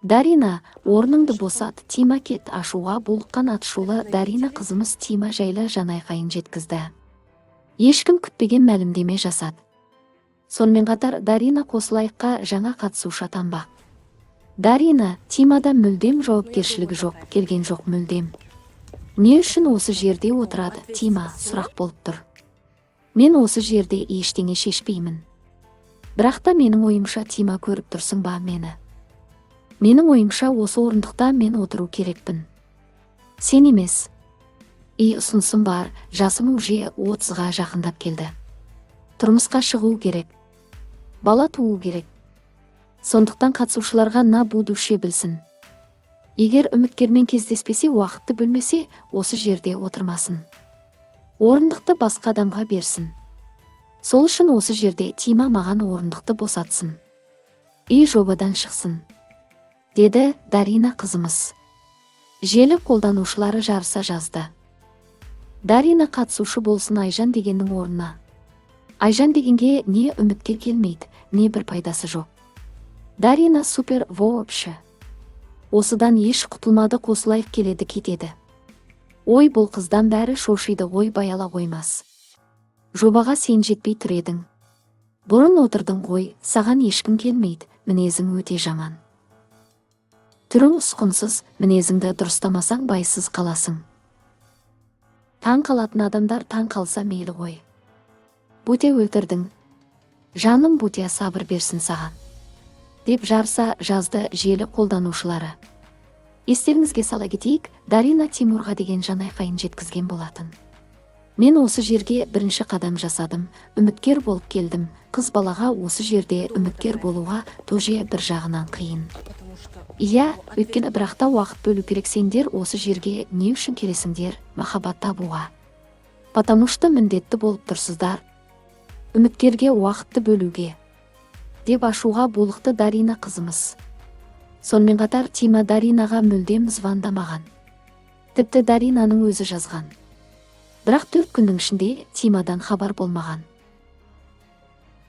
Дарина, орныңды босат, Тима кет. Ашуға булыққан атышулы Дарина қызымыз Тима жайлы жанайқайын жеткізді. Ешкім күтпеген мәлімдеме жасады. Сонымен қатар Дарина қосылайыққа жаңа қатысушы атанбақ. Дарина, Тимада мүлдем жауапкершілігі жоқ, келген жоқ мүлдем. Не үшін осы жерде отырады? Тима сұрақ болып тұр. Мен осы жерде ештеңе шешпеймін. Бірақ та менің ойымша Тима көріп тұрсың ба мені? Менің ойымша осы орындықта мен отыру керекпін. Сен емес. Ұсынысым бар, жасым уже 30-ға жақындап келді. Тұрмысқа шығу керек. Бала туу керек. Сондықтан қатысушыларға на будущее білсін. Егер үміткермен кездеспесе, уақытты бөлмесе, осы жерде отырмасын. Орындықты басқа адамға берсін. Сол үшін осы жерде Тима маған орындықты босатсын. Жобадан шықсын, деді Дарина қызымыз. Желі қолданушылары жарыса жазды. Дарина қатысушы болсын Айжан дегеннің орнына. Айжан дегенге не үміткер келмейді, не бір пайдасы жоқ. Дарина супер вообще. Осыдан еш құтылмады, қосылайық келеді кетеді. Ой, бұл қыздан бәрі шошиды ғой, баяла қоймас. Жобаға сен жетпей тұр едің. Бұрын отырдың ғой, саған ешкім келмейді, мінезің өте жаман. Түрің ұсқынсыз, мінезіңді дұрыстамасаң байсыз қаласың. Таң қалатын адамдар таң қалса мейлі ғой. Бұте өлтірдің. Жаным Бұте сабыр берсін саған, деп жарса жазды желі қолданушылары. Естеріңізге сала кетейік, Дарина Тимурға деген жанайқайын жеткізген болатын. Мен осы жерге бірінші қадам жасадым, үміткер болып келдім. Қыз балаға осы жерде үміткер болуға тоже бір жағынан қиын. Өйткені бірақта уақыт бөлу керек. Сендер осы жерге не үшін келесіңдер? Махаббат табуға. Потому что міндетті болып тұрсыздар. Үміткерге уақытты бөлуге, деп ашуға булықты Дарина қызымыз. Сонымен қатар Тима Даринаға мүлдем звондамаған. Тіпті Даринаның өзі жазған. Бірақ 4 күннің ішінде Тимадан хабар болмаған.